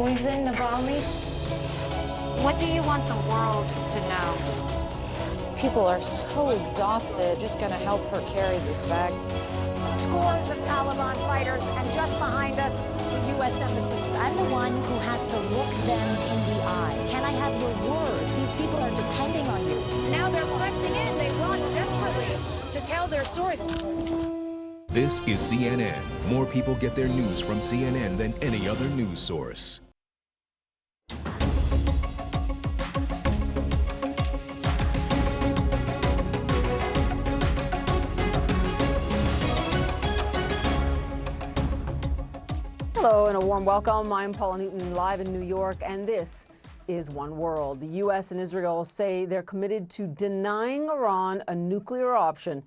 poison Navalny? What do you want the world to know? People are so exhausted. Just gonna help her carry this bag. Scores of Taliban fighters, and just behind us, the U.S. Embassy. I'm the one who has to look them in the eye. Can I have your word? These people are depending on you. Now they're pressing in. They want desperately to tell their stories. This is CNN. More people get their news from CNN than any other news source. Hello and a warm welcome. I'm Paula Newton, live in New York, and this is One World. The U.S. and Israel say they're committed to denying Iran a nuclear option,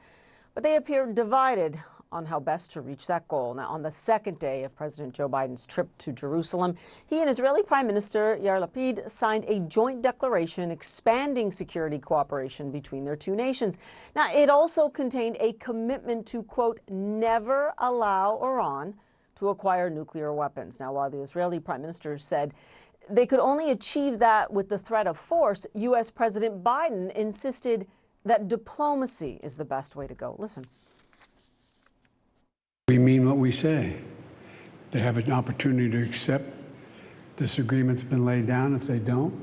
but they appear divided on how best to reach that goal. Now, on the second day of President Joe Biden's trip to Jerusalem, he and Israeli Prime Minister Yair Lapid signed a joint declaration expanding security cooperation between their two nations. Now, it also contained a commitment to, quote, never allow Iran to acquire nuclear weapons. Now, while the Israeli Prime Minister said they could only achieve that with the threat of force, U.S. President Biden insisted that diplomacy is the best way to go. Listen. We mean what we say. They have an opportunity to accept this agreement's been laid down. If they don't,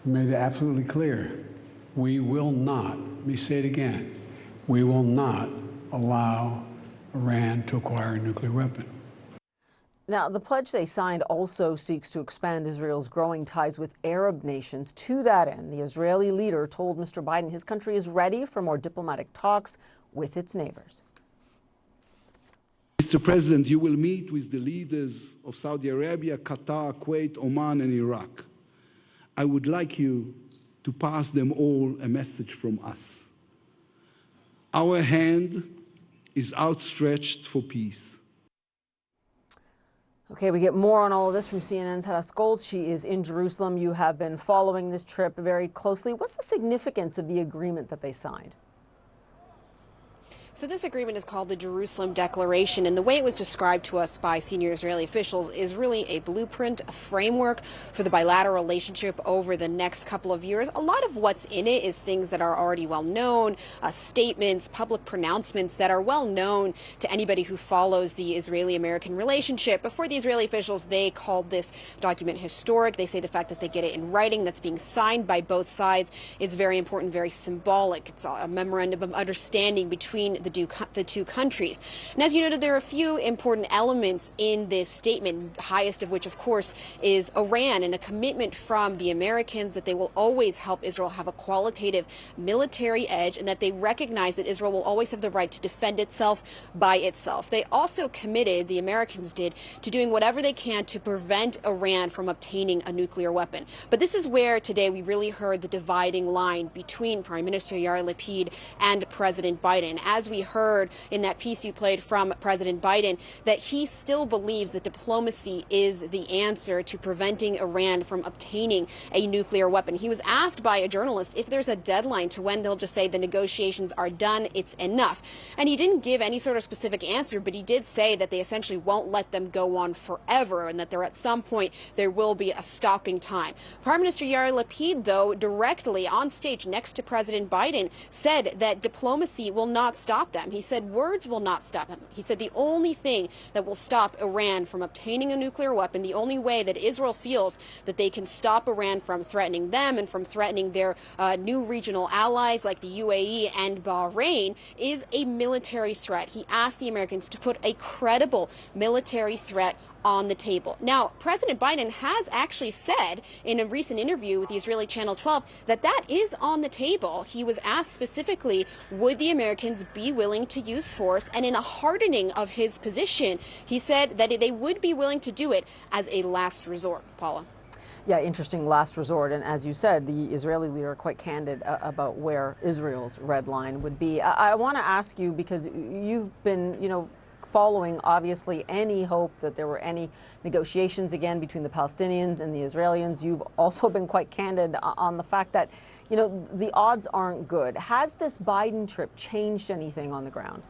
we made it absolutely clear. We will not, let me say it again, we will not allow Iran to acquire a nuclear weapon. Now, the pledge they signed also seeks to expand Israel's growing ties with Arab nations. To that end, the Israeli leader told Mr. Biden his country is ready for more diplomatic talks with its neighbors. Mr. President, you will meet with the leaders of Saudi Arabia, Qatar, Kuwait, Oman, and Iraq. I would like you to pass them all a message from us. Our hand is outstretched for peace. Okay, we get more on all of this from CNN's Hadas Gold. She is in Jerusalem. You have been following this trip very closely. What's the significance of the agreement that they signed? So this agreement is called the Jerusalem Declaration, and the way it was described to us by senior Israeli officials is really a blueprint, a framework for the bilateral relationship over the next couple of years. A lot of what's in it is things that are already well known, statements, public pronouncements that are well known to anybody who follows the Israeli-American relationship. But for the Israeli officials, they called this document historic. They say the fact that they get it in writing that's being signed by both sides is very important, very symbolic. It's a memorandum of understanding between the two countries. And as you noted, there are a few important elements in this statement, highest of which, of course, is Iran, and a commitment from the Americans that they will always help Israel have a qualitative military edge, and that they recognize that Israel will always have the right to defend itself by itself. They also committed, the Americans did, to doing whatever they can to prevent Iran from obtaining a nuclear weapon. But this is where today we really heard the dividing line between Prime Minister Yair Lapid and President Biden. As we heard in that piece you played from President Biden, that he still believes that diplomacy is the answer to preventing Iran from obtaining a nuclear weapon. He was asked by a journalist if there's a deadline to when they'll just say the negotiations are done, it's enough. And he didn't give any sort of specific answer, but he did say that they essentially won't let them go on forever, and that there at some point there will be a stopping time. Prime Minister Yair Lapid, though, directly on stage next to President Biden, said that diplomacy will not stop them. He said words will not stop him. He said the only thing that will stop Iran from obtaining a nuclear weapon, the only way that Israel feels that they can stop Iran from threatening them and from threatening their new regional allies like the UAE and Bahrain, is a military threat. He asked the Americans to put a credible military threat on the table. Now, President Biden has actually said in a recent interview with the Israeli Channel 12 that that is on the table. He was asked specifically, would the Americans be willing to use force? And in a hardening of his position, he said that they would be willing to do it as a last resort. Paula. Yeah, interesting last resort. And as you said, the Israeli leader quite candid about where Israel's red line would be. I want to ask you, because you've been, following, obviously, any hope that there were any negotiations again between the Palestinians and the Israelis. You've also been quite candid on the fact that, the odds aren't good. Has this Biden trip changed anything on the ground?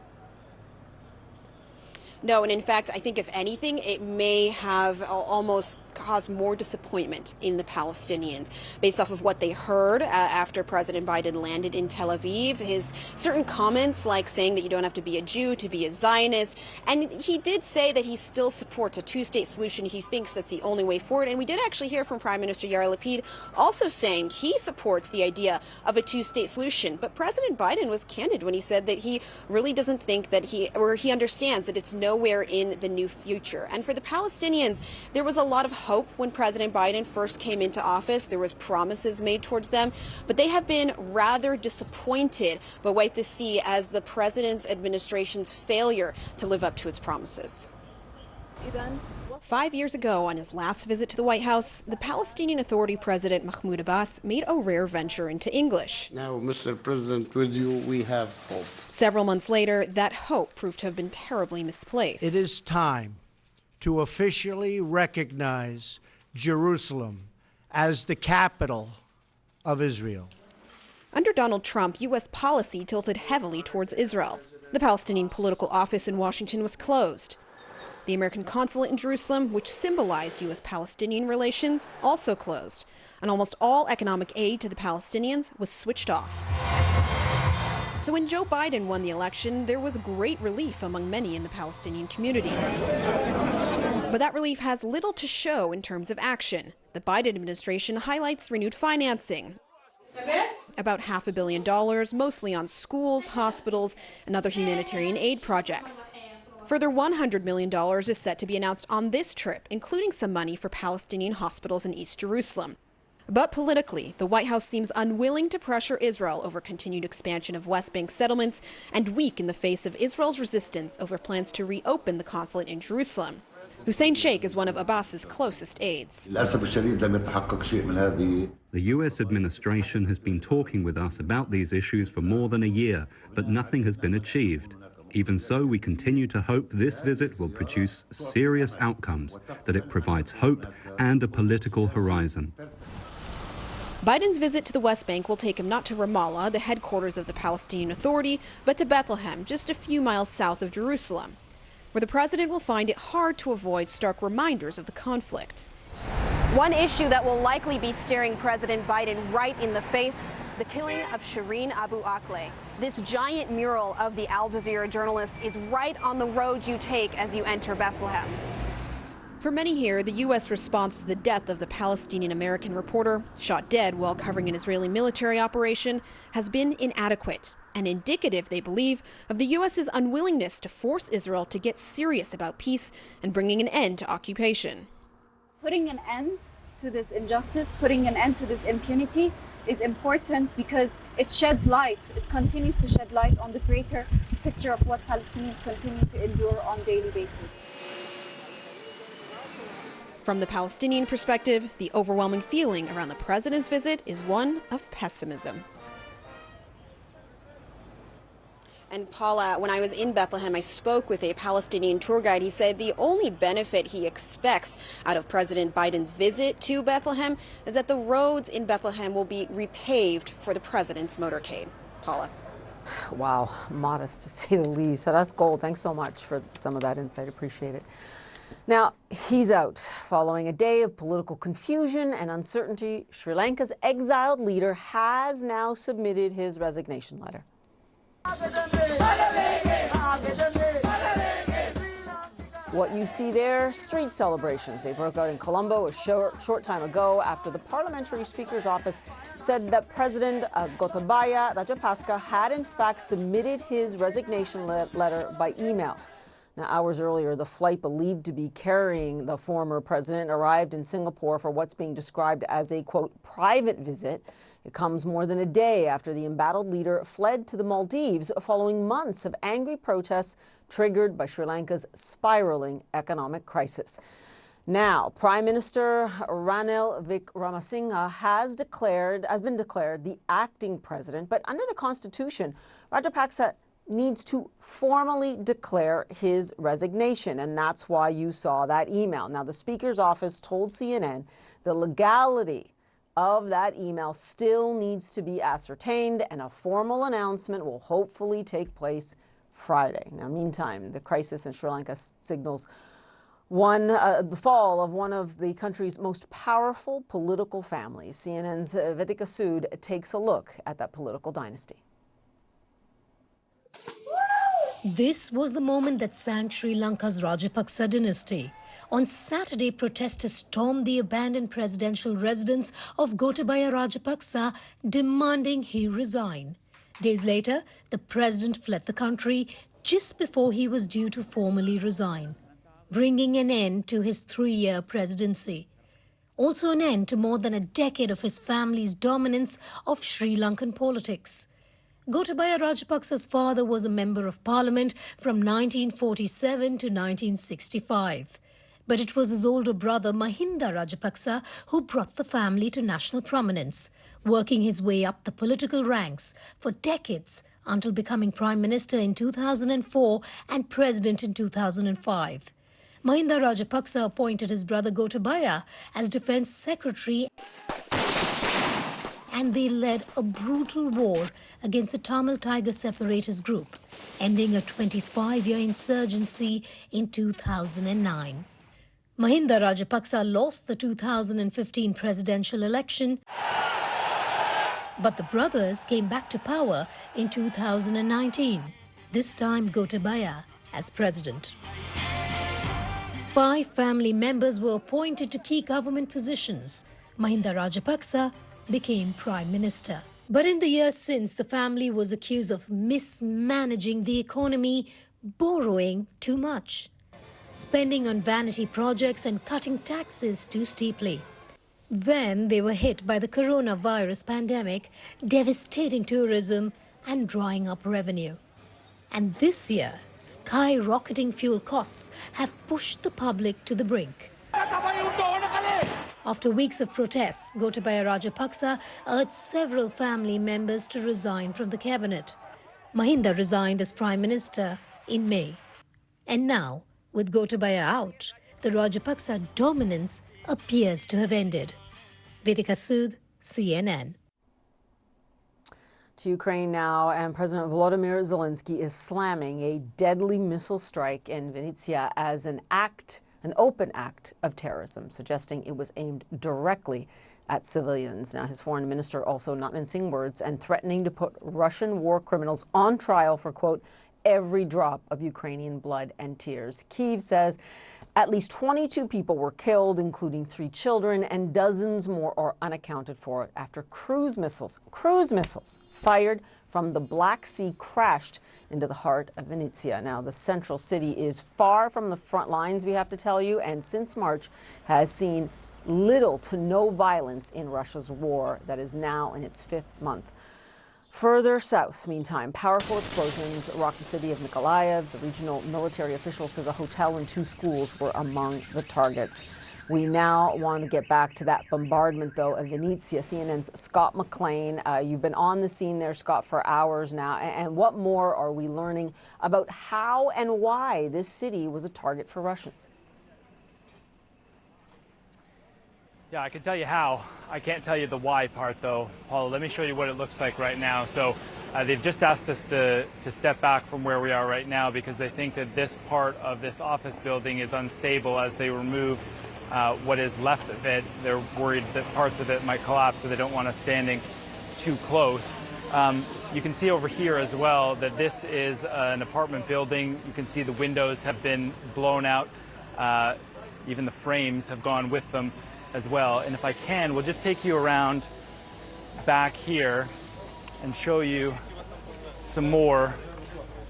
No, and in fact, I think if anything, it may have almost caused more disappointment in the Palestinians. Based off of what they heard after President Biden landed in Tel Aviv, his certain comments like saying that you don't have to be a Jew to be a Zionist, and he did say that he still supports a two-state solution. He thinks that's the only way forward, and we did actually hear from Prime Minister Yair Lapid also saying he supports the idea of a two-state solution. But President Biden was candid when he said that he really doesn't think that he understands that it's nowhere in the new future. And for the Palestinians, there was a lot of hope when President Biden first came into office. There was promises made towards them, but they have been rather disappointed by what they see as the president's administration's failure to live up to its promises. 5 years ago, on his last visit to the White House, the Palestinian Authority President Mahmoud Abbas made a rare venture into English. Now, Mr. President, with you, we have hope. Several months later, that hope proved to have been terribly misplaced. It is time to officially recognize Jerusalem as the capital of Israel. Under Donald Trump, U.S. policy tilted heavily towards Israel. The Palestinian political office in Washington was closed. The American consulate in Jerusalem, which symbolized U.S.-Palestinian relations, also closed. And almost all economic aid to the Palestinians was switched off. So when Joe Biden won the election, there was great relief among many in the Palestinian community. But that relief has little to show in terms of action. The Biden administration highlights renewed financing. About $500 million, mostly on schools, hospitals, and other humanitarian aid projects. Further $100 million is set to be announced on this trip, including some money for Palestinian hospitals in East Jerusalem. But politically, the White House seems unwilling to pressure Israel over continued expansion of West Bank settlements and weak in the face of Israel's resistance over plans to reopen the consulate in Jerusalem. Hussein Sheikh is one of Abbas's closest aides. The U.S. administration has been talking with us about these issues for more than a year, but nothing has been achieved. Even so, we continue to hope this visit will produce serious outcomes, that it provides hope and a political horizon. Biden's visit to the West Bank will take him not to Ramallah, the headquarters of the Palestinian Authority, but to Bethlehem, just a few miles south of Jerusalem, where the president will find it hard to avoid stark reminders of the conflict. One issue that will likely be staring President Biden right in the face, the killing of Shireen Abu Akleh. This giant mural of the Al Jazeera journalist is right on the road you take as you enter Bethlehem. For many here, the U.S. response to the death of the Palestinian-American reporter, shot dead while covering an Israeli military operation, has been inadequate and indicative, they believe, of the U.S.'s unwillingness to force Israel to get serious about peace and bringing an end to occupation. Putting an end to this injustice, putting an end to this impunity is important because it sheds light, it continues to shed light on the greater picture of what Palestinians continue to endure on a daily basis. From the Palestinian perspective, the overwhelming feeling around the president's visit is one of pessimism. And Paula, when I was in Bethlehem, I spoke with a Palestinian tour guide. He said the only benefit he expects out of President Biden's visit to Bethlehem is that the roads in Bethlehem will be repaved for the president's motorcade. Paula. Wow, modest to say the least. That's gold. Thanks so much for some of that insight. Appreciate it. Now, he's out. Following a day of political confusion and uncertainty, Sri Lanka's exiled leader has now submitted his resignation letter. What you see there, street celebrations. They broke out in Colombo a short time ago after the parliamentary speaker's office said that President Gotabaya Rajapaksa had in fact submitted his resignation letter by email. Now, hours earlier, the flight believed to be carrying the former president arrived in Singapore for what's being described as a, quote, private visit. It comes more than a day after the embattled leader fled to the Maldives following months of angry protests triggered by Sri Lanka's spiraling economic crisis. Now, Prime Minister Ranil Wickremesinghe has been declared the acting president, but under the Constitution, Rajapaksa needs to formally declare his resignation, and that's why you saw that email. Now, the Speaker's office told CNN the legality of that email still needs to be ascertained, and a formal announcement will hopefully take place Friday. Now, meantime, the crisis in Sri Lanka signals The fall of one of the country's most powerful political families. CNN's Vedika Sood takes a look at that political dynasty. This was the moment that sank Sri Lanka's Rajapaksa dynasty. On Saturday, protesters stormed the abandoned presidential residence of Gotabaya Rajapaksa, demanding he resign. Days later, the president fled the country just before he was due to formally resign, bringing an end to his 3-year presidency. Also an end to more than a decade of his family's dominance of Sri Lankan politics. Gotabaya Rajapaksa's father was a member of parliament from 1947 to 1965. But it was his older brother Mahinda Rajapaksa who brought the family to national prominence, working his way up the political ranks for decades until becoming Prime Minister in 2004 and President in 2005. Mahinda Rajapaksa appointed his brother Gotabaya as Defence Secretary, and they led a brutal war against the Tamil Tiger separatist group, ending a 25-year insurgency in 2009. Mahinda Rajapaksa lost the 2015 presidential election, but the brothers came back to power in 2019, this time Gotabaya as president. 5 family members were appointed to key government positions. Mahinda Rajapaksa became Prime Minister. But in the years since, the family was accused of mismanaging the economy, borrowing too much, spending on vanity projects and cutting taxes too steeply. Then they were hit by the coronavirus pandemic, devastating tourism and drying up revenue. And this year, skyrocketing fuel costs have pushed the public to the brink. After weeks of protests, Gotabaya Rajapaksa urged several family members to resign from the cabinet. Mahinda resigned as Prime Minister in May. And now, with Gotabaya out, the Rajapaksa dominance appears to have ended. Vedika Sood, CNN. To Ukraine now, and President Volodymyr Zelensky is slamming a deadly missile strike in Vinnytsia as an open act of terrorism, suggesting it was aimed directly at civilians. Now, his foreign minister also not mincing words and threatening to put Russian war criminals on trial for, quote, every drop of Ukrainian blood and tears. Kyiv says at least 22 people were killed, including 3 children, and dozens more are unaccounted for after cruise missiles fired from the Black Sea crashed into the heart of Vinnytsia. Now, the central city is far from the front lines, we have to tell you, and since March has seen little to no violence in Russia's war that is now in its 5th month. Further south, meantime, powerful explosions rocked the city of Mykolaiv. The regional military official says a hotel and 2 schools were among the targets. We now want to get back to that bombardment, though, of Vinnytsia. CNN's Scott McLean, you've been on the scene there, Scott, for hours now. And what more are we learning about how and why this city was a target for Russians? Yeah, I can tell you how. I can't tell you the why part, though. Paula, let me show you what it looks like right now. So they've just asked us to step back from where we are right now because they think that this part of this office building is unstable as they remove what is left of it. They're worried that parts of it might collapse, so they don't want us standing too close. You can see over here as well that this is an apartment building. You can see the windows have been blown out. Even the frames have gone with them as well. And if I can, we'll just take you around back here and show you some more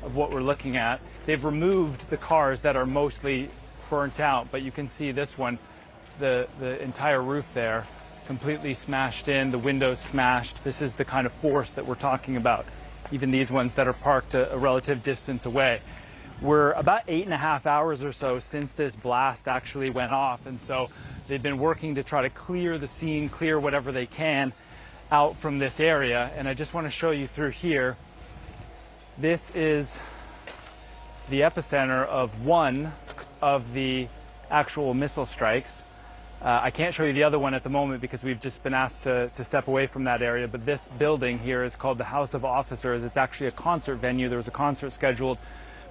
of what we're looking at. They've removed the cars that are mostly burnt out, but you can see this one, the entire roof there completely smashed in, the windows smashed. This is the kind of force that we're talking about, even these ones that are parked a relative distance away. We're about 8.5 hours or so since this blast actually went off, and so they've been working to try to clear the scene, clear whatever they can out from this area. And I just want to show you through here. This is the epicenter of one of the actual missile strikes. I can't show you the other one at the moment because we've just been asked to step away from that area, but this building here is called the House of Officers. It's actually a concert venue. There was a concert scheduled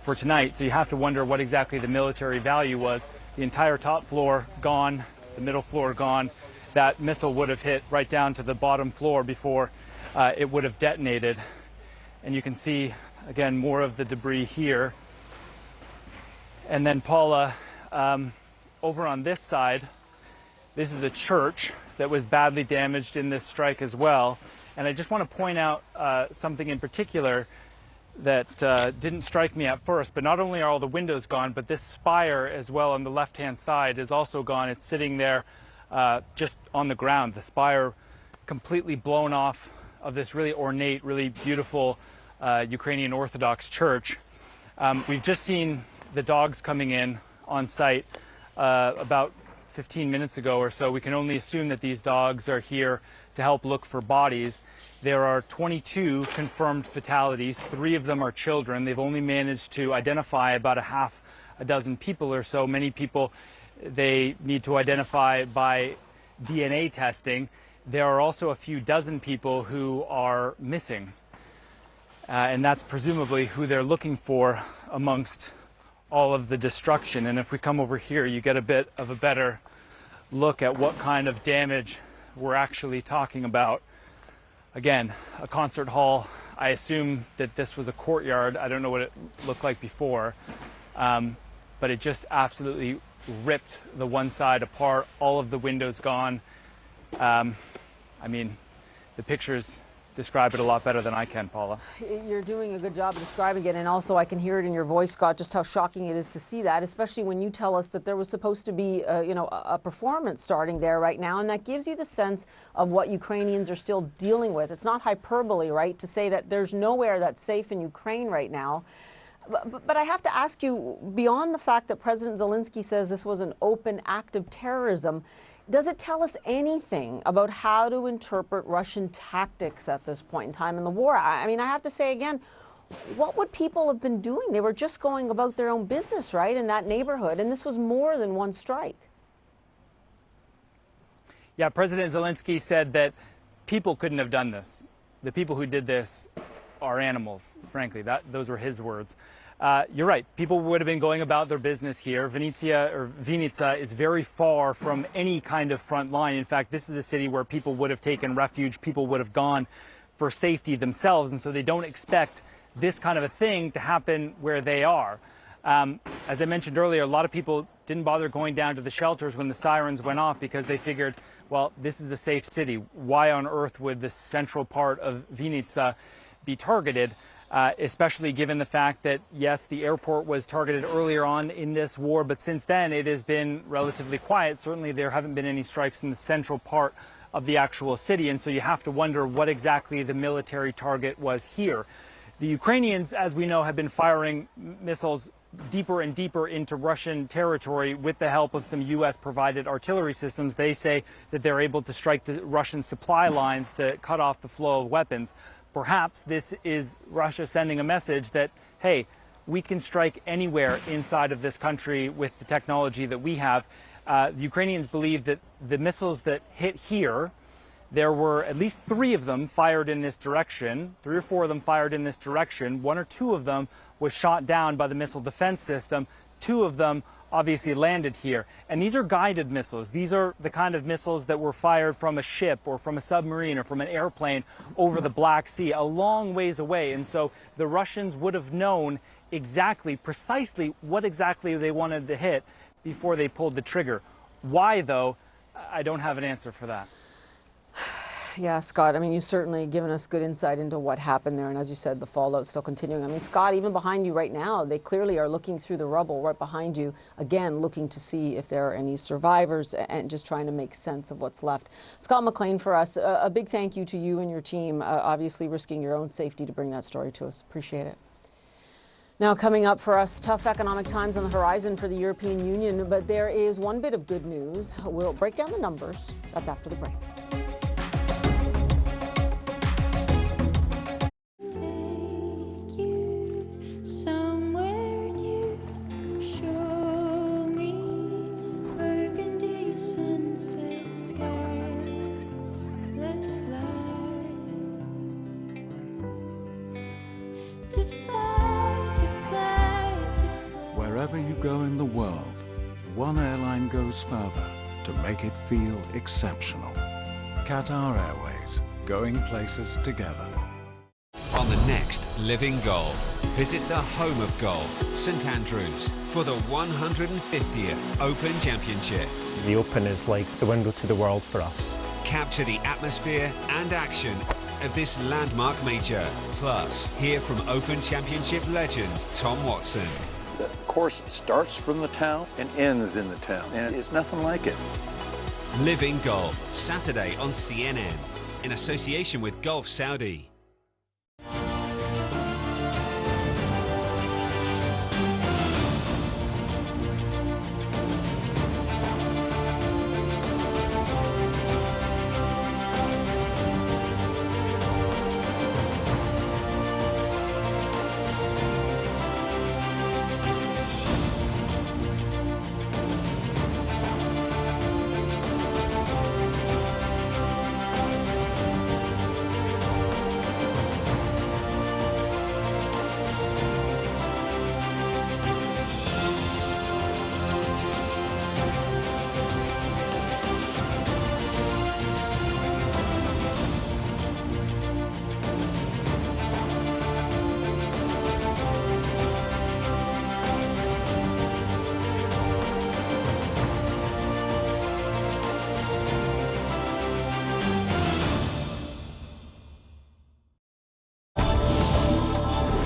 for tonight. So you have to wonder what exactly the military value was. The entire top floor gone, the middle floor gone. That missile would have hit right down to the bottom floor before it would have detonated. And you can see, again, more of the debris here. And then, Paula, over on this side, this is a church that was badly damaged in this strike as well. And I just want to point out something in particular that didn't strike me at first, but not only are all the windows gone, but this spire as well on the left-hand side is also gone. It's sitting there just on the ground. The spire completely blown off of this really ornate, really beautiful Ukrainian Orthodox church. We've just seen the dogs coming in on site about 15 minutes ago or so. We can only assume that these dogs are here to help look for bodies. There are 22 confirmed fatalities. 3 of them are children. They've only managed to identify about a dozen people or so. Many people they need to identify by DNA testing. There are also a few dozen people who are missing. And that's presumably who they're looking for amongst all of the destruction. And if we come over here, you get a bit of a better look at what kind of damage we're actually talking about. Again, a concert hall. I assume that this was a courtyard. I don't know what it looked like before, but it just absolutely ripped the one side apart. All of the windows gone. I mean, the pictures describe it a lot better than I can, Paula. You're doing a good job of describing it, and also I can hear it in your voice, Scott, just how shocking it is to see that, especially when you tell us that there was supposed to be, a performance starting there right now, and that gives you the sense of what Ukrainians are still dealing with. It's not hyperbole, right, to say that there's nowhere that's safe in Ukraine right now. But I have to ask you, beyond the fact that President Zelensky says this was an open act of terrorism, does it tell us anything about how to interpret Russian tactics at this point in time in the war? I mean, I have to say again, what would people have been doing? They were just going about their own business, right, in that neighborhood, and this was more than one strike. Yeah, President Zelensky said that people couldn't have done this. The people who did this are animals, frankly. Those were his words. You're right. People would have been going about their business here. Vinnytsia is very far from any kind of front line. In fact, this is a city where people would have taken refuge. People would have gone for safety themselves. And so they don't expect this kind of a thing to happen where they are. As I mentioned earlier, a lot of people didn't bother going down to the shelters when the sirens went off because they figured, well, this is a safe city. Why on earth would the central part of Vinnytsia be targeted? Especially given the fact that, yes, the airport was targeted earlier on in this war, but since then it has been relatively quiet. Certainly there haven't been any strikes in the central part of the actual city, and so you have to wonder what exactly the military target was here. The Ukrainians, as we know, have been firing missiles deeper and deeper into Russian territory with the help of some U.S.-provided artillery systems. They say that they're able to strike the Russian supply lines to cut off the flow of weapons. Perhaps this is Russia sending a message that, hey, we can strike anywhere inside of this country with the technology that we have. The Ukrainians believe that the missiles that hit here, there were at least 3 of them fired in this direction, 3 or 4 of them fired in this direction. 1 or 2 of them was shot down by the missile defense system. 2 of them obviously landed here. And these are guided missiles. These are the kind of missiles that were fired from a ship or from a submarine or from an airplane over the Black Sea, a long ways away. And so the Russians would have known precisely what exactly they wanted to hit before they pulled the trigger. Why, though, I don't have an answer for that. Yeah, Scott, I mean, you've certainly given us good insight into what happened there. And as you said, the fallout's still continuing. I mean, Scott, even behind you right now, they clearly are looking through the rubble right behind you, again, looking to see if there are any survivors and just trying to make sense of what's left. Scott McLean for us, a big thank you to you and your team, obviously risking your own safety to bring that story to us. Appreciate it. Now, coming up for us, tough economic times on the horizon for the European Union, but there is one bit of good news. We'll break down the numbers. That's after the break. To fly goes further to make it feel exceptional. Qatar Airways, going places together. On the next Living Golf, visit the home of golf, St Andrews, for the 150th Open Championship. The Open is like the window to the world for us. Capture the atmosphere and action of this landmark major. Plus, hear from Open Championship legend Tom Watson. The course starts from the town and ends in the town, and it's nothing like it. Living Golf, Saturday on CNN, in association with Gulf Saudi.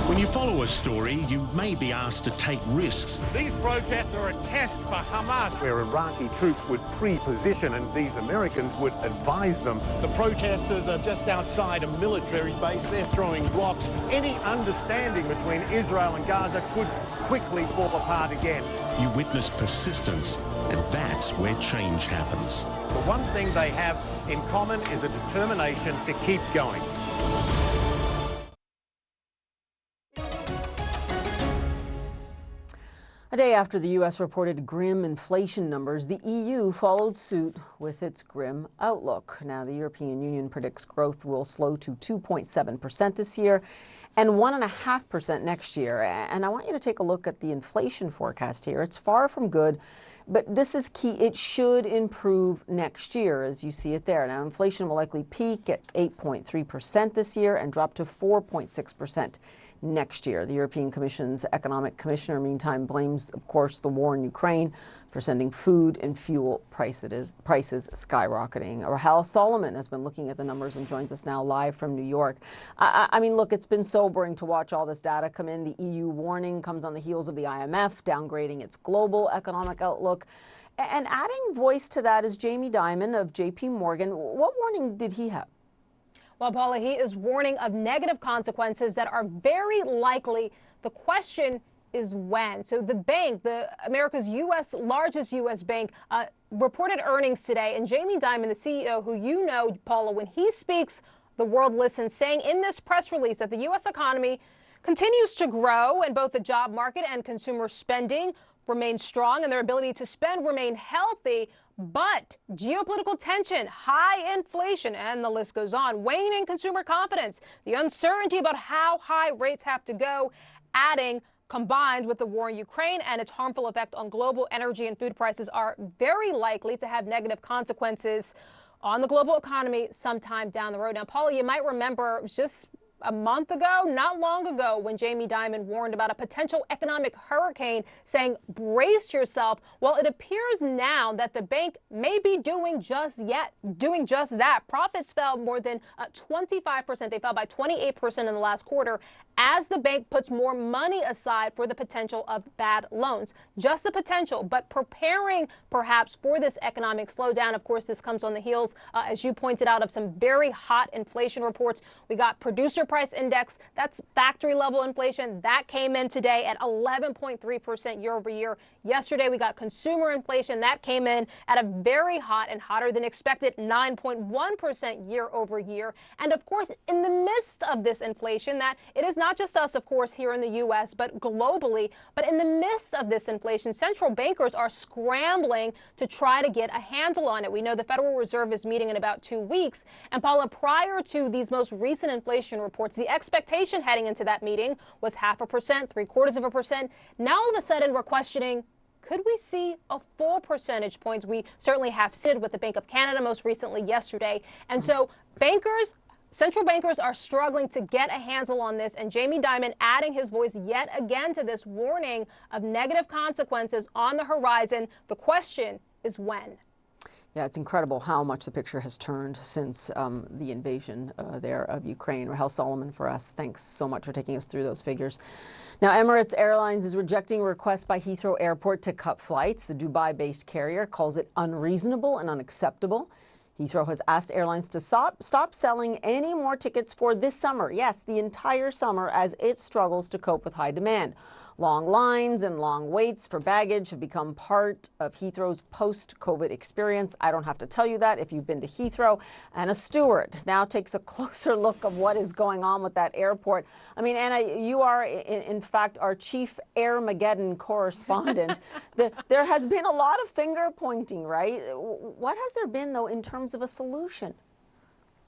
When you follow a story, you may be asked to take risks. These protests are a test for Hamas. Where Iraqi troops would pre-position and these Americans would advise them. The protesters are just outside a military base. They're throwing rocks. Any understanding between Israel and Gaza could quickly fall apart again. You witness persistence, and that's where change happens. The one thing they have in common is a determination to keep going. A day after the U.S. reported grim inflation numbers, the EU followed suit with its grim outlook. Now, the European Union predicts growth will slow to 2.7% this year and 1.5% next year. And I want you to take a look at the inflation forecast here. It's far from good, but this is key. It should improve next year, as you see it there. Now, inflation will likely peak at 8.3% this year and drop to 4.6% next year. The European Commission's economic commissioner, meantime, blames, of course, the war in Ukraine for sending food and fuel prices skyrocketing. Rahel Solomon has been looking at the numbers and joins us now live from New York. I mean, look, it's been sobering to watch all this data come in. The EU warning comes on the heels of the IMF downgrading its global economic outlook. And adding voice to that is Jamie Dimon of JP Morgan. What warning did he have? Well, Paula, he is warning of negative consequences that are very likely. The question is when. So the bank, America's largest U.S. bank, reported earnings today. And Jamie Dimon, the CEO, who you know, Paula, when he speaks, the world listens, saying in this press release that the U.S. economy continues to grow and both the job market and consumer spending remain strong and their ability to spend remain healthy. But geopolitical tension, high inflation, and the list goes on, waning consumer confidence, the uncertainty about how high rates have to go, adding, combined with the war in Ukraine and its harmful effect on global energy and food prices, are very likely to have negative consequences on the global economy sometime down the road. Now, Paula, you might remember just a month ago, not long ago, when Jamie Dimon warned about a potential economic hurricane, saying, brace yourself. Well, it appears now that the bank may be doing just that. Profits fell more than 25%. They fell by 28% in the last quarter as the bank puts more money aside for the potential of bad loans. Just the potential, but preparing perhaps for this economic slowdown. Of course, this comes on the heels, as you pointed out, of some very hot inflation reports. We got producer price index, that's factory level inflation, that came in today at 11.3% year over year. Yesterday, we got consumer inflation that came in at a very hot and hotter than expected 9.1% year over year. And of course, in the midst of this inflation, that it is not just us, of course, here in the U.S., but globally. But in the midst of this inflation, central bankers are scrambling to try to get a handle on it. We know the Federal Reserve is meeting in about 2 weeks. And Paula, prior to these most recent inflation reports, the expectation heading into that meeting was 0.5%, 0.75%. Now, all of a sudden, we're questioning, Could we see a 4 percentage points? We certainly have seen with the Bank of Canada most recently yesterday. And so central bankers are struggling to get a handle on this, and Jamie Dimon adding his voice yet again to this warning of negative consequences on the horizon. The question is when. Yeah, it's incredible how much the picture has turned since the invasion there of Ukraine. Rahel Solomon for us. Thanks so much for taking us through those figures. Now, Emirates Airlines is rejecting a request by Heathrow Airport to cut flights. The Dubai-based carrier calls it unreasonable and unacceptable. Heathrow has asked airlines to stop selling any more tickets for this summer. Yes, the entire summer, as it struggles to cope with high demand. Long lines and long waits for baggage have become part of Heathrow's post-COVID experience. I don't have to tell you that if you've been to Heathrow. And a steward now takes a closer look of what is going on with that airport. I mean, Anna, you are, in fact, our chief Airmageddon correspondent. There has been a lot of finger pointing, right? What has there been, though, in terms of a solution?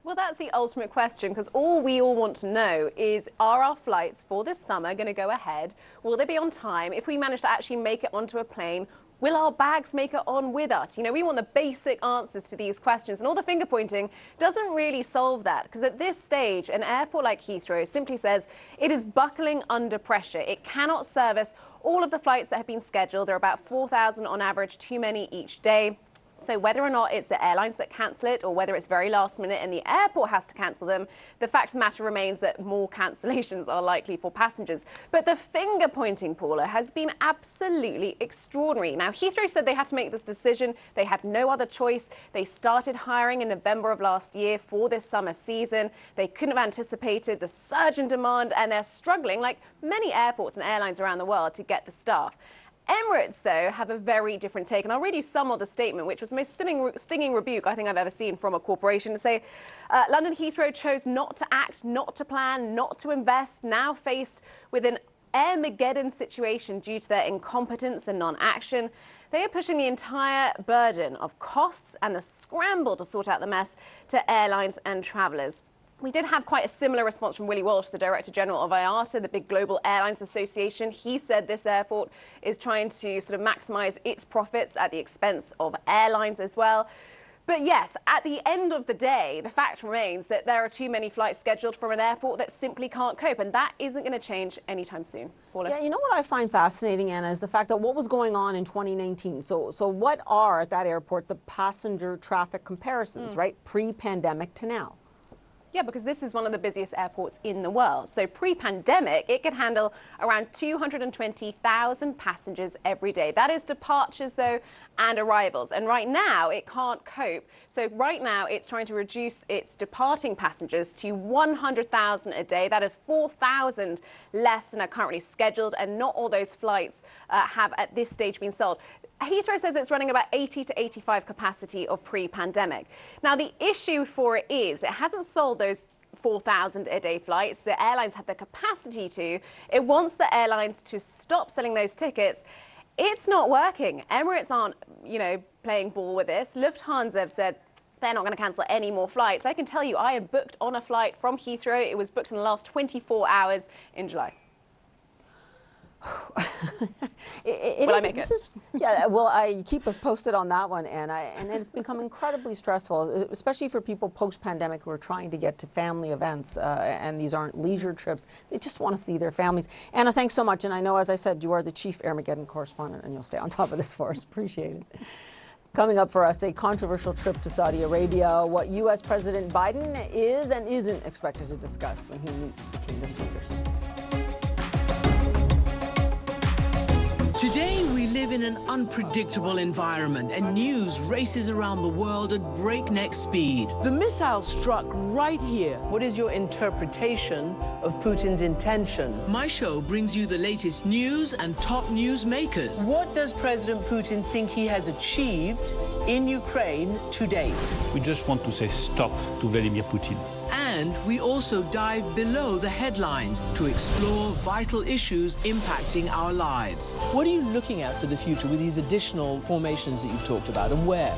Well, that's the ultimate question, because all we all want to know is, are our flights for this summer going to go ahead? Will they be on time? If we manage to actually make it onto a plane, will our bags make it on with us? You know, we want the basic answers to these questions, and all the finger pointing doesn't really solve that, because at this stage, an airport like Heathrow simply says it is buckling under pressure. It cannot service all of the flights that have been scheduled. There are about 4,000 on average, too many each day. So whether or not it's the airlines that cancel it or whether it's very last minute and the airport has to cancel them, the fact of the matter remains that more cancellations are likely for passengers. But the finger pointing, Paula, has been absolutely extraordinary. Now, Heathrow said they had to make this decision. They had no other choice. They started hiring in November of last year for this summer season. They couldn't have anticipated the surge in demand, and they're struggling, like many airports and airlines around the world, to get the staff. Emirates, though, have a very different take, and I'll read you some of the statement, which was the most stinging rebuke I think I've ever seen from a corporation, to say, London Heathrow chose not to act, not to plan, not to invest, now faced with an Airmageddon situation due to their incompetence and non-action. They are pushing the entire burden of costs and the scramble to sort out the mess to airlines and travellers. We did have quite a similar response from Willie Walsh, the Director General of IATA, the big global airlines association. He said this airport is trying to sort of maximise its profits at the expense of airlines as well. But yes, at the end of the day, the fact remains that there are too many flights scheduled from an airport that simply can't cope, and that isn't going to change anytime soon. Paula? Yeah, you know what I find fascinating, Anna, is the fact that what was going on in 2019. So what are, at that airport, the passenger traffic comparisons, right, pre-pandemic to now? Yeah, because this is one of the busiest airports in the world. So pre-pandemic, it could handle around 220,000 passengers every day. That is departures, though, and arrivals. And right now, it can't cope. So right now, it's trying to reduce its departing passengers to 100,000 a day. That is 4,000 less than are currently scheduled, and not all those flights have at this stage been sold. Heathrow says it's running about 80 to 85 capacity of pre-pandemic. Now, the issue for it is it hasn't sold those 4,000 a day flights. The airlines have the capacity to. It wants the airlines to stop selling those tickets. It's not working. Emirates aren't, playing ball with this. Lufthansa have said they're not going to cancel any more flights. I can tell you, I am booked on a flight from Heathrow. It was booked in the last 24 hours in July. Will I make it? Yeah, well, I keep us posted on that one, Anna, and it's become incredibly stressful, especially for people post-pandemic who are trying to get to family events, and these aren't leisure trips. They just want to see their families. Anna, thanks so much, and I know, as I said, you are the chief Airmageddon correspondent, and you'll stay on top of this for us. Appreciate it. Coming up for us, a controversial trip to Saudi Arabia, what U.S. President Biden is and isn't expected to discuss when he meets the kingdom's leaders. Today, we live in an unpredictable environment, and news races around the world at breakneck speed. The missile struck right here. What is your interpretation of Putin's intention? My show brings you the latest news and top news makers. What does President Putin think he has achieved in Ukraine to date? We just want to say stop to Vladimir Putin. And we also dive below the headlines to explore vital issues impacting our lives. What are you looking at for the future with these additional formations that you've talked about, and where?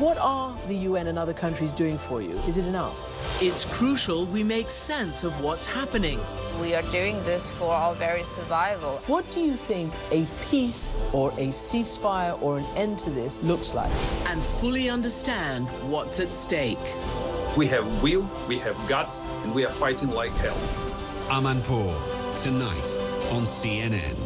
What are the UN and other countries doing for you? Is it enough? It's crucial we make sense of what's happening. We are doing this for our very survival. What do you think a peace or a ceasefire or an end to this looks like? And fully understand what's at stake. We have will, we have guts, and we are fighting like hell. Amanpour, tonight on CNN.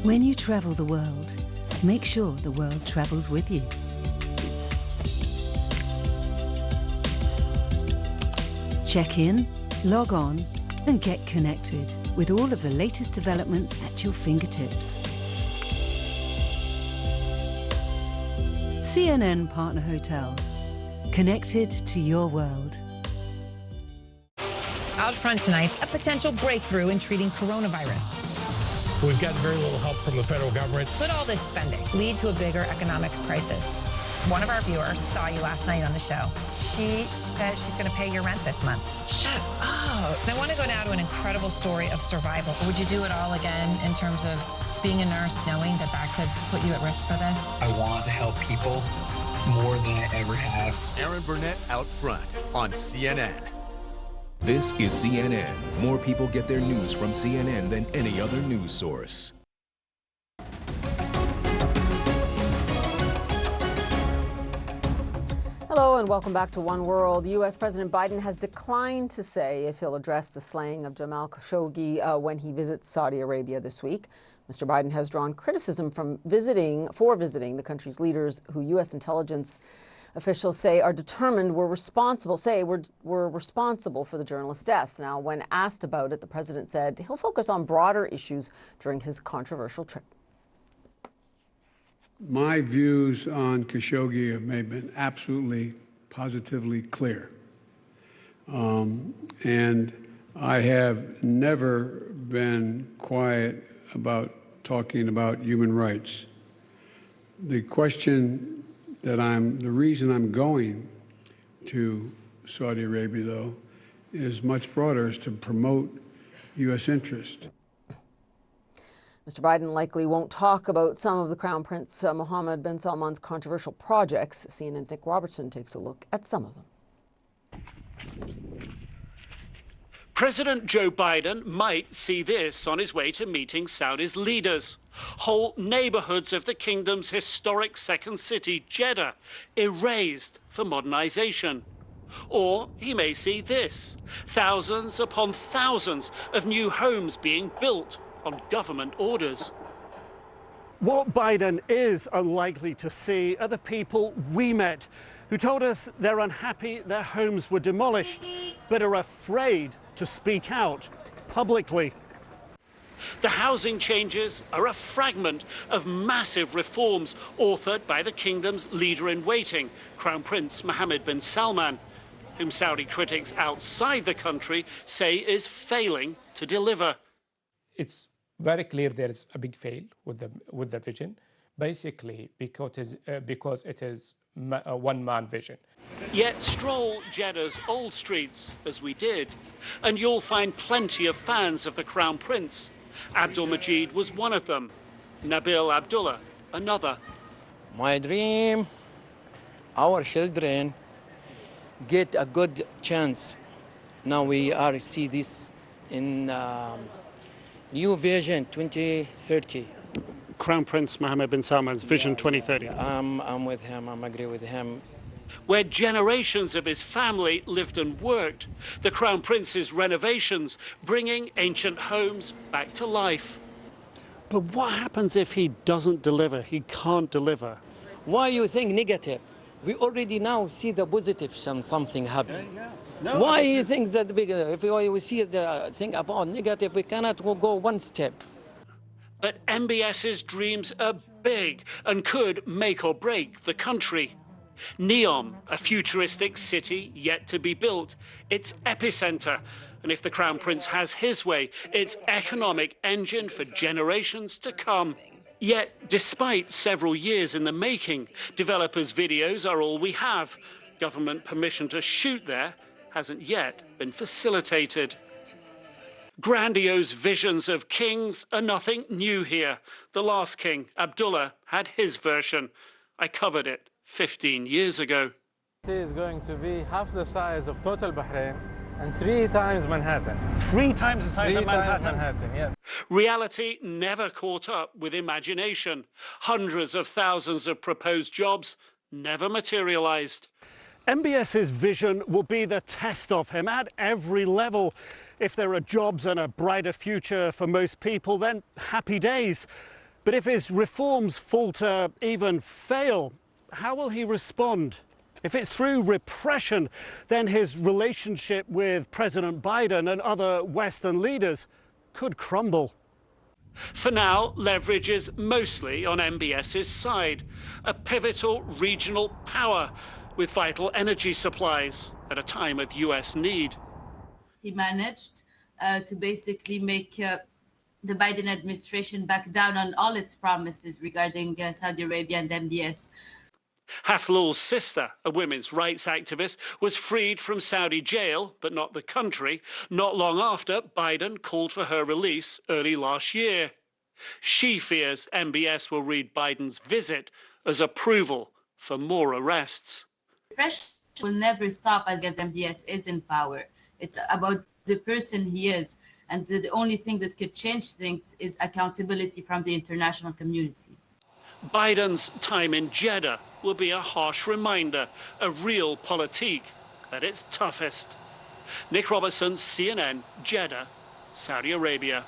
When you travel the world, make sure the world travels with you. Check in, log on, and get connected with all of the latest developments at your fingertips. CNN Partner Hotels. Connected to your world. Out front tonight, a potential breakthrough in treating coronavirus. We've gotten very little help from the federal government. Could all this spending lead to a bigger economic crisis? One of our viewers saw you last night on the show. She says she's going to pay your rent this month. Shut up. I want to go now to an incredible story of survival. Would you do it all again in terms of being a nurse, knowing that that could put you at risk for this? I want to help people more than I ever have. Aaron Burnett out front on CNN. This is CNN. More people get their news from CNN than any other news source. Hello and welcome back to One World. U.S. President Biden has declined to say if he'll address the slaying of Jamal Khashoggi when he visits Saudi Arabia this week. Mr. Biden has drawn criticism for visiting the country's leaders who U.S. intelligence officials say are determined were responsible for the journalist's deaths. Now, when asked about it, the president said he'll focus on broader issues during his controversial trip. My views on Khashoggi have been absolutely, positively clear. And I have never been quiet about talking about human rights. The reason I'm going to Saudi Arabia, though, is much broader, is to promote U.S. interest. Mr. Biden likely won't talk about some of the Crown Prince Mohammed bin Salman's controversial projects. CNN's Nick Robertson takes a look at some of them. President Joe Biden might see this on his way to meeting Saudi's leaders. Whole neighborhoods of the kingdom's historic second city, Jeddah, erased for modernization. Or he may see this: thousands upon thousands of new homes being built on government orders. What Biden is unlikely to see are the people we met who told us they're unhappy their homes were demolished, but are afraid to speak out publicly. The housing changes are a fragment of massive reforms authored by the kingdom's leader-in-waiting, Crown Prince Mohammed bin Salman, whom Saudi critics outside the country say is failing to deliver. It's very clear there is a big fail with the vision, basically because it is a one-man vision. Yet stroll Jeddah's old streets, as we did, and you'll find plenty of fans of the Crown Prince. Abdul Majid was one of them. Nabil Abdullah, another. My dream, our children get a good chance. Now we are see this in New Vision 2030. Crown Prince Mohammed bin Salman's Vision 2030? I'm with him. I agree with him. Where generations of his family lived and worked, the Crown Prince's renovations bringing ancient homes back to life. But what happens if he doesn't deliver? He can't deliver. Why you think negative? We already now see the positive something happen. No, why you think that if we see the thing about negative, we cannot go one step? But MBS's dreams are big and could make or break the country. Neom, a futuristic city yet to be built, its epicenter. And if the Crown Prince has his way, its economic engine for generations to come. Yet, despite several years in the making, developers' videos are all we have. Government permission to shoot there hasn't yet been facilitated. Grandiose visions of kings are nothing new here. The last king, Abdullah, had his version. I covered it 15 years ago. It is going to be half the size of total Bahrain and 3 times Manhattan. 3 times the size of Manhattan? Manhattan, yes. Reality never caught up with imagination. Hundreds of thousands of proposed jobs never materialized. MBS's vision will be the test of him at every level. If there are jobs and a brighter future for most people, then happy days. But if his reforms falter, even fail, how will he respond? If it's through repression, then his relationship with President Biden and other Western leaders could crumble. For now, leverage is mostly on MBS's side, a pivotal regional power with vital energy supplies at a time of US need. He managed to basically make the Biden administration back down on all its promises regarding Saudi Arabia and MBS. Haflul's sister, a women's rights activist, was freed from Saudi jail, but not the country, not long after Biden called for her release early last year. She fears MBS will read Biden's visit as approval for more arrests. Repression will never stop as MBS is in power. It's about the person he is. And the only thing that could change things is accountability from the international community. Biden's time in Jeddah will be a harsh reminder of realpolitik at its toughest. Nick Robertson, CNN, Jeddah, Saudi Arabia.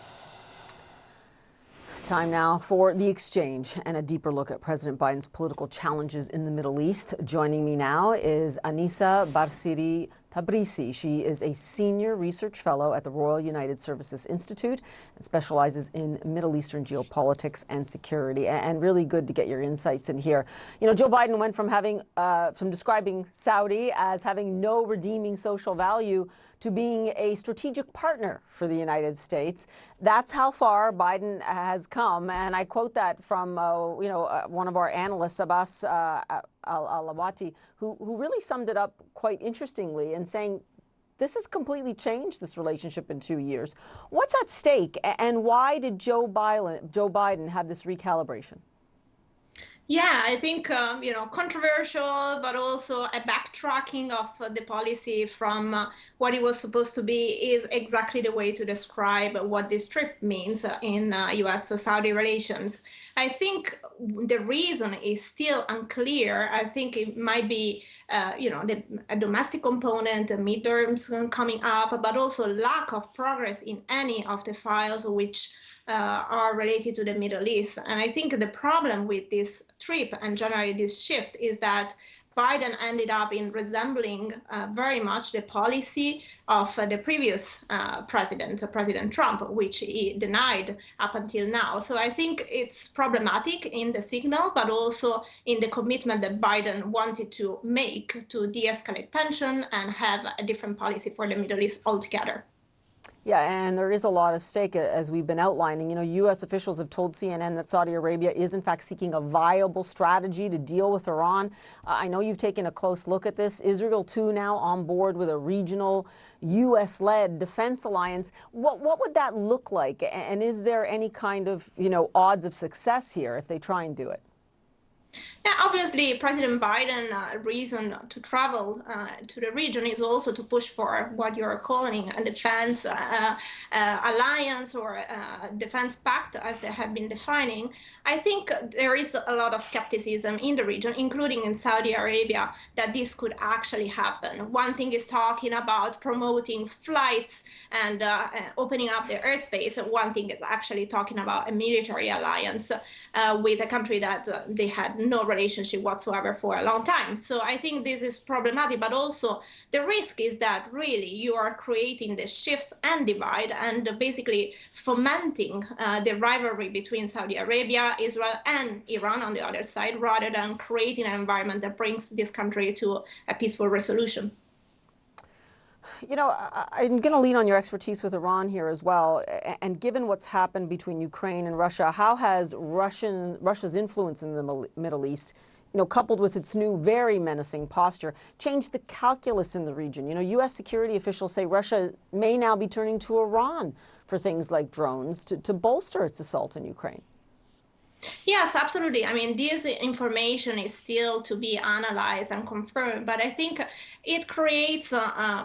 Time now for The Exchange and a deeper look at President Biden's political challenges in the Middle East. Joining me now is Anissa Barsiri Tabrisi. She is a senior research fellow at the Royal United Services Institute and specializes in Middle Eastern geopolitics and security. And really good to get your insights in here. You know, Joe Biden went from describing Saudi as having no redeeming social value to being a strategic partner for the United States. That's how far Biden has come. And I quote that from, one of our analysts, Abbas Al-Awati, who really summed it up quite interestingly in saying this has completely changed this relationship in 2 years. What's at stake, and why did Joe Biden have this recalibration? Yeah, I think, controversial, but also a backtracking of the policy from what it was supposed to be is exactly the way to describe what this trip means in U.S.-Saudi relations. I think the reason is still unclear. I think it might be, a domestic component, midterms coming up, but also lack of progress in any of the files which are related to the Middle East. And I think the problem with this trip and generally this shift is that Biden ended up in resembling very much the policy of the previous President Trump, which he denied up until now. So I think it's problematic in the signal, but also in the commitment that Biden wanted to make to de-escalate tension and have a different policy for the Middle East altogether. Yeah, and there is a lot at stake, as we've been outlining. You know, U.S. officials have told CNN that Saudi Arabia is, in fact, seeking a viable strategy to deal with Iran. I know you've taken a close look at this. Israel, too, now on board with a regional U.S.-led defense alliance. What would that look like? And is there any kind of, odds of success here if they try and do it? Yeah, obviously, President Biden's reason to travel to the region is also to push for what you're calling a defense alliance or defense pact, as they have been defining. I think there is a lot of skepticism in the region, including in Saudi Arabia, that this could actually happen. One thing is talking about promoting flights and opening up their airspace. One thing is actually talking about a military alliance with a country that they had no relationship whatsoever for a long time. So I think this is problematic, but also the risk is that really you are creating the shifts and divide and basically fomenting the rivalry between Saudi Arabia, Israel, and Iran on the other side, rather than creating an environment that brings this country to a peaceful resolution. You know, I'm going to lean on your expertise with Iran here as well. And given what's happened between Ukraine and Russia, how has Russia's influence in the Middle East, you know, coupled with its new very menacing posture, changed the calculus in the region? You know, U.S. security officials say Russia may now be turning to Iran for things like drones to bolster its assault in Ukraine. Yes, absolutely. I mean, this information is still to be analyzed and confirmed, but I think it creates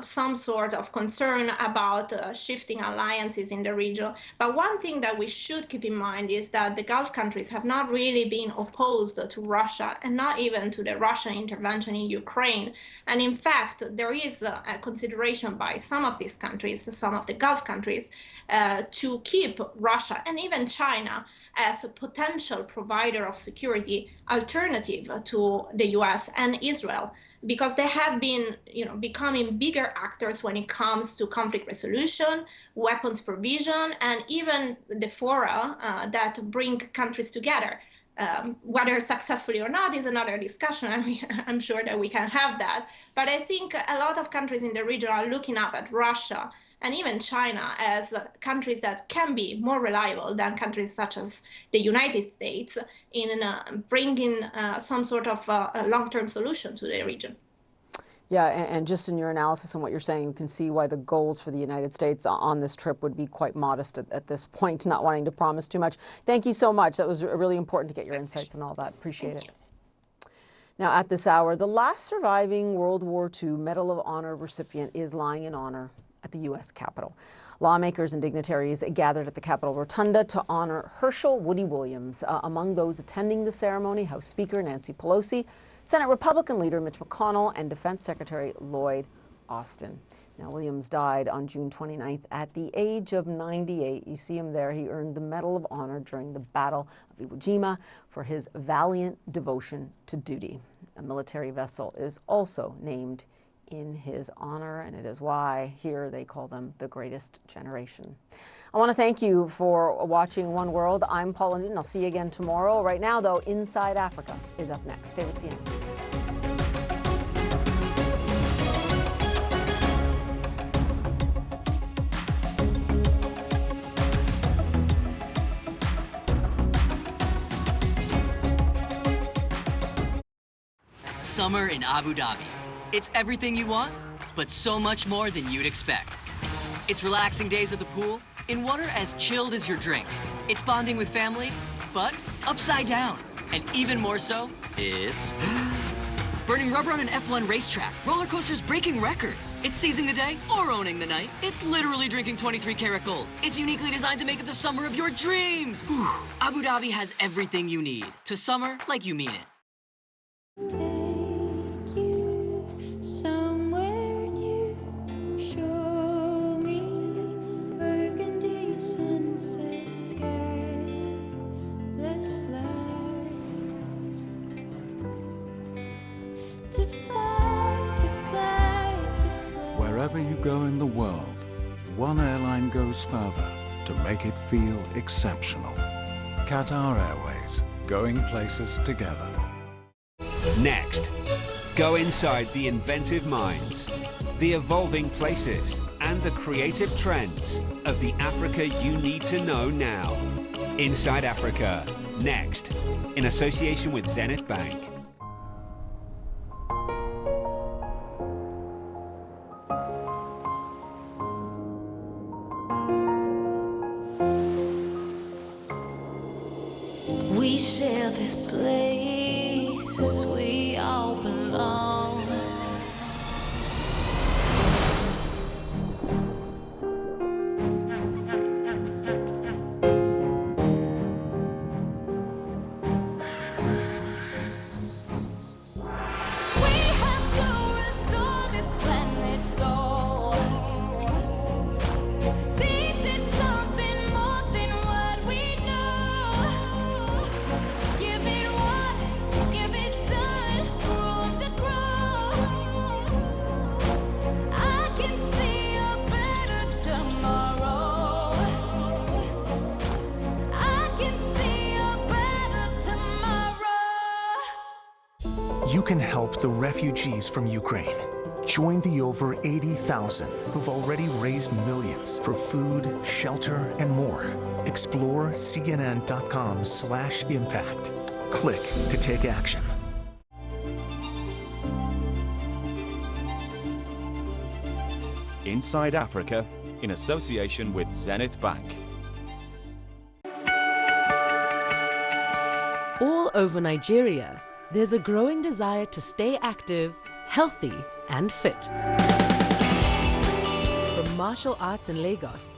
some sort of concern about shifting alliances in the region. But one thing that we should keep in mind is that the Gulf countries have not really been opposed to Russia and not even to the Russian intervention in Ukraine. And in fact, there is a consideration by some of these countries, some of the Gulf countries, to keep Russia and even China as a potential provider of security alternative to the US and Israel, because they have been, you know, becoming bigger actors when it comes to conflict resolution, weapons provision, and even the fora that bring countries together. Whether successfully or not is another discussion, and I'm sure that we can have that. But I think a lot of countries in the region are looking up at Russia and even China as countries that can be more reliable than countries such as the United States in bringing some sort of long-term solution to the region. Yeah, and just in your analysis and what you're saying, you can see why the goals for the United States on this trip would be quite modest at this point, not wanting to promise too much. Thank you so much. That was really important to get your insights and all that. Appreciate it. Now, at this hour, the last surviving World War II Medal of Honor recipient is lying in honor at the U.S. Capitol. Lawmakers and dignitaries gathered at the Capitol Rotunda to honor Herschel Woody Williams. Among those attending the ceremony, House Speaker Nancy Pelosi, Senate Republican leader Mitch McConnell, and Defense Secretary Lloyd Austin. Now, Williams died on June 29th at the age of 98. You see him there. He earned the Medal of Honor during the Battle of Iwo Jima for his valiant devotion to duty. A military vessel is also named in his honor, and it is why here they call them the greatest generation. I want to thank you for watching One World. I'm Paula Newton. I'll see you again tomorrow. Right now, though, Inside Africa is up next. Stay with CNN. Summer in Abu Dhabi. It's everything you want, but so much more than you'd expect. It's relaxing days at the pool in water as chilled as your drink. It's bonding with family, but upside down. And even more so, it's burning rubber on an F1 racetrack, roller coasters breaking records. It's seizing the day or owning the night. It's literally drinking 23 karat gold. It's uniquely designed to make it the summer of your dreams. Abu Dhabi has everything you need to summer like you mean it. Wherever you go in the world, one airline goes further to make it feel exceptional. Qatar Airways, going places together. Next, go inside the inventive minds, the evolving places, and the creative trends of the Africa you need to know now. Inside Africa, next, in association with Zenith Bank. We share this place. help the refugees from Ukraine. Join the over 80,000 who've already raised millions for food, shelter, and more. Explore cnn.com/impact. Click to take action. Inside Africa, in association with Zenith Bank. All over Nigeria, there's a growing desire to stay active, healthy, and fit. From martial arts in Lagos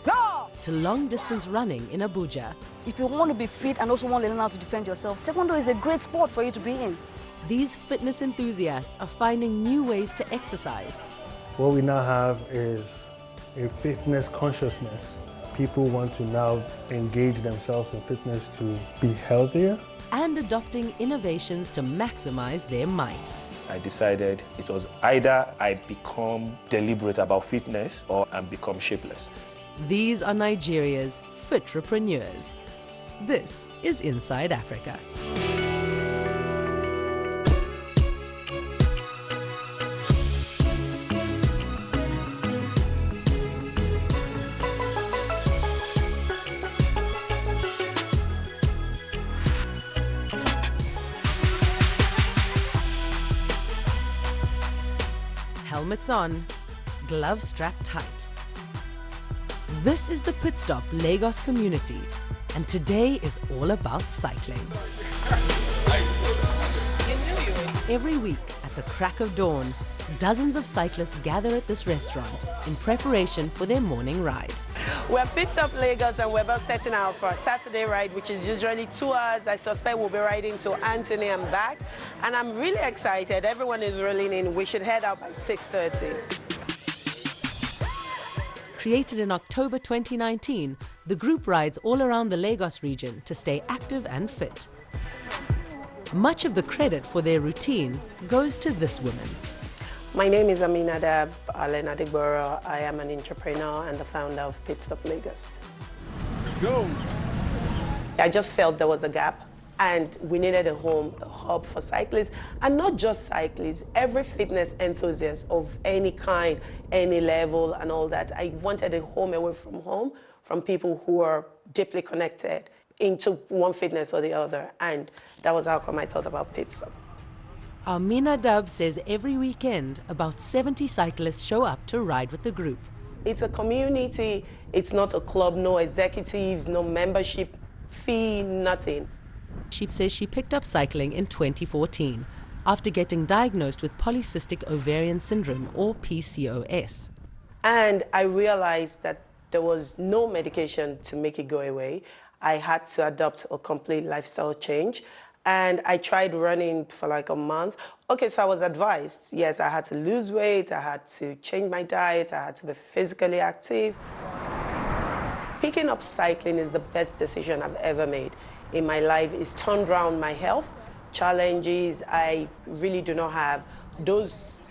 to long-distance running in Abuja. If you want to be fit and also want to learn how to defend yourself, Taekwondo is a great sport for you to be in. These fitness enthusiasts are finding new ways to exercise. What we now have is a fitness consciousness. People want to now engage themselves in fitness to be healthier. And adopting innovations to maximize their might. I decided it was either I become deliberate about fitness or I become shapeless. These are Nigeria's fitrepreneurs. This is Inside Africa. Helmets on, gloves strapped tight. This is the Pit Stop Lagos community, and today is all about cycling. Every week at the crack of dawn, dozens of cyclists gather at this restaurant in preparation for their morning ride. We're Pit Stop Lagos and we're about setting out for a Saturday ride, which is usually 2 hours. I suspect we'll be riding to Anthony and back. And I'm really excited. Everyone is rolling in. We should head out by 6:30. Created in October 2019, the group rides all around the Lagos region to stay active and fit. Much of the credit for their routine goes to this woman. My name is Aminadab Alen-Adigboro. I am an entrepreneur and the founder of Pit Stop Lagos. Go! I just felt there was a gap and we needed a hub for cyclists, and not just cyclists, every fitness enthusiast of any kind, any level and all that. I wanted a home away from home, from people who are deeply connected into one fitness or the other, and that was how come I thought about Pit Stop. Aminadab says every weekend, about 70 cyclists show up to ride with the group. It's a community, it's not a club, no executives, no membership fee, nothing. She says she picked up cycling in 2014 after getting diagnosed with polycystic ovarian syndrome, or PCOS. And I realized that there was no medication to make it go away. I had to adopt a complete lifestyle change. And I tried running for like a month. Okay, so I was advised, yes, I had to lose weight, I had to change my diet, I had to be physically active. Picking up cycling is the best decision I've ever made in my life. It's turned around my health challenges. I really do not have those,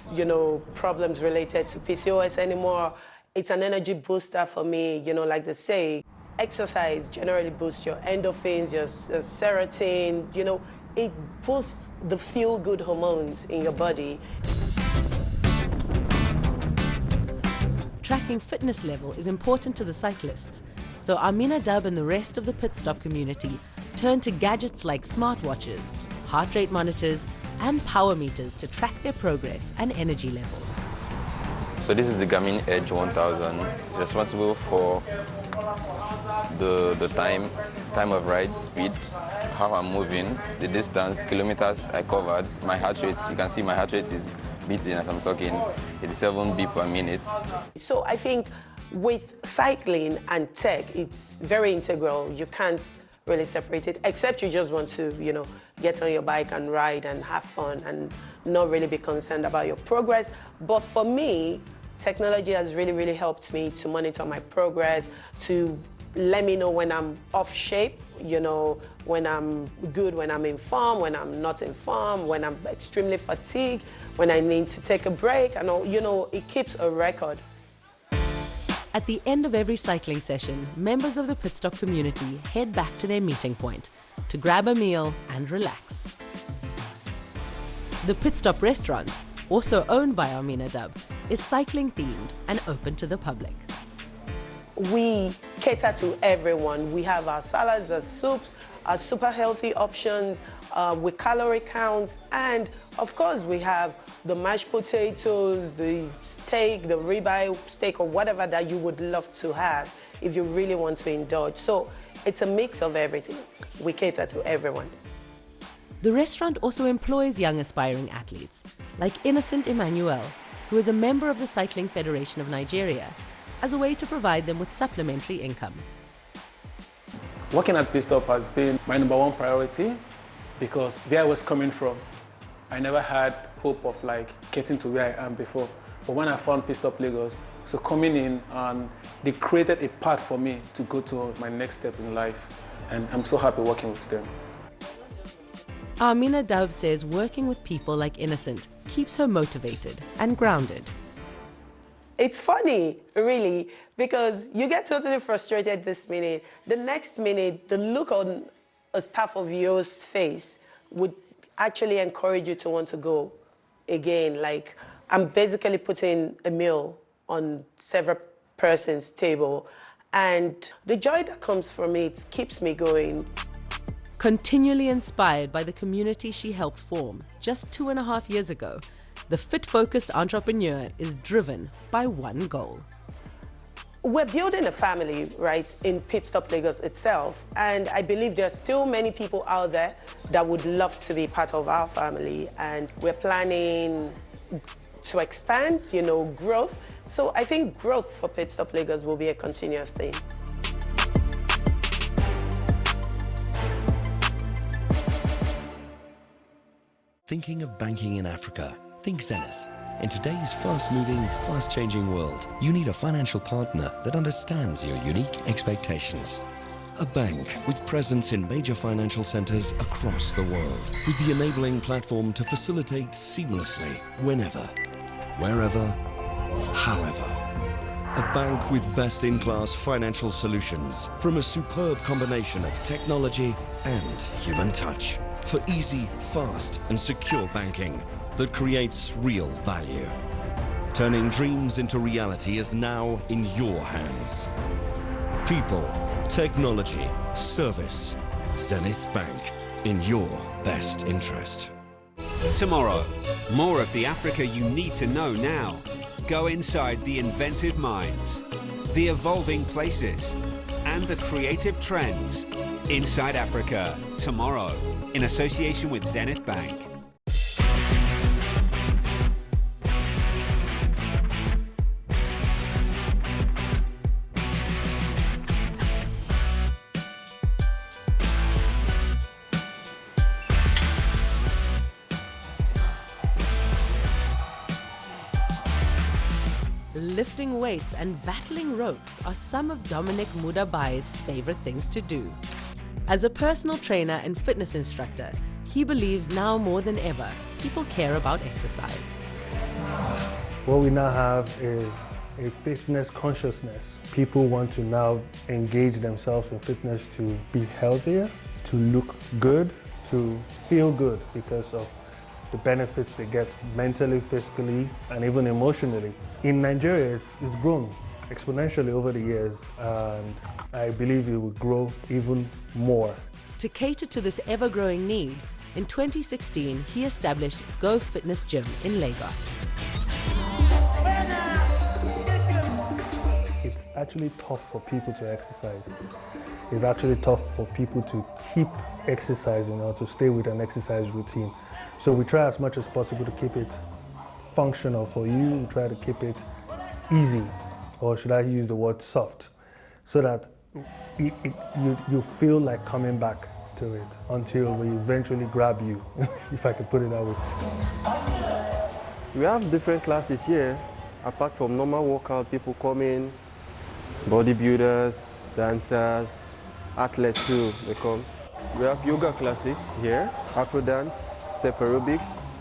problems related to PCOS anymore. It's an energy booster for me, like they say. Exercise generally boosts your endorphins, your serotonin, it boosts the feel-good hormones in your body. Tracking fitness level is important to the cyclists, so Aminadab and the rest of the Pit Stop community turn to gadgets like smartwatches, heart rate monitors, and power meters to track their progress and energy levels. So this is the Garmin Edge 1000. It's responsible for the time of ride, speed, how I'm moving, the distance, kilometers I covered, my heart rate. You can see my heart rate is beating as I'm talking, 87 beats per minute. So I think with cycling and tech, it's very integral. You can't really separate it, except you just want to, get on your bike and ride and have fun and not really be concerned about your progress. But for me, technology has really, really helped me to monitor my progress, to let me know when I'm off shape, when I'm good, when I'm in form, when I'm not in form, when I'm extremely fatigued, when I need to take a break, and it keeps a record. At the end of every cycling session, members of the Pit Stop community head back to their meeting point to grab a meal and relax. The Pit Stop restaurant, also owned by Aminadab, is cycling themed and open to the public. We cater to everyone. We have our salads, our soups, our super healthy options with calorie counts, and of course we have the mashed potatoes, the steak, the ribeye steak, or whatever that you would love to have if you really want to indulge. So it's a mix of everything. We cater to everyone. The restaurant also employs young aspiring athletes, like Innocent Emmanuel, who is a member of the Cycling Federation of Nigeria, as a way to provide them with supplementary income. Working at Pit Stop has been my #1 priority because where I was coming from, I never had hope of getting to where I am before. But when I found Pit Stop Lagos, so coming in, and they created a path for me to go to my next step in life, and I'm so happy working with them. Aminadab says working with people like Innocent keeps her motivated and grounded. It's funny, really, because you get totally frustrated this minute. The next minute, the look on a staff of yours face would actually encourage you to want to go again. Like, I'm basically putting a meal on several persons' table, and the joy that comes from it keeps me going. Continually inspired by the community she helped form just 2.5 years ago, the fit-focused entrepreneur is driven by one goal. We're building a family, right, in Pit Stop Lagos itself, and I believe there are still many people out there that would love to be part of our family, and we're planning to expand, growth. So I think growth for Pit Stop Lagos will be a continuous thing. Thinking of banking in Africa? Think Zenith. In today's fast-moving, fast-changing world, you need a financial partner that understands your unique expectations. A bank with presence in major financial centers across the world, with the enabling platform to facilitate seamlessly, whenever, wherever, however. A bank with best-in-class financial solutions from a superb combination of technology and human touch. For easy, fast and secure banking that creates real value. Turning dreams into reality is now in your hands. People, technology, service. Zenith Bank, in your best interest. Tomorrow, more of the Africa you need to know now. Go inside the inventive minds, the evolving places, and the creative trends inside Africa tomorrow, in association with Zenith Bank. Lifting weights and battling ropes are some of Dominic Mudabai's favorite things to do. As a personal trainer and fitness instructor, he believes now more than ever, people care about exercise. What we now have is a fitness consciousness. People want to now engage themselves in fitness to be healthier, to look good, to feel good because of the benefits they get mentally, physically, and even emotionally. In Nigeria, it's grown exponentially over the years, and I believe it will grow even more. To cater to this ever-growing need, in 2016, he established Go Fitness Gym in Lagos. It's actually tough for people to exercise. It's actually tough for people to keep exercising or to stay with an exercise routine. So we try as much as possible to keep it functional for you. We try to keep it easy, or should I use the word soft, so that you feel like coming back to it until we eventually grab you, if I could put it that way. We have different classes here. Apart from normal workout, people come in, bodybuilders, dancers, athletes too, they come. We have yoga classes here, Afro dance, step aerobics,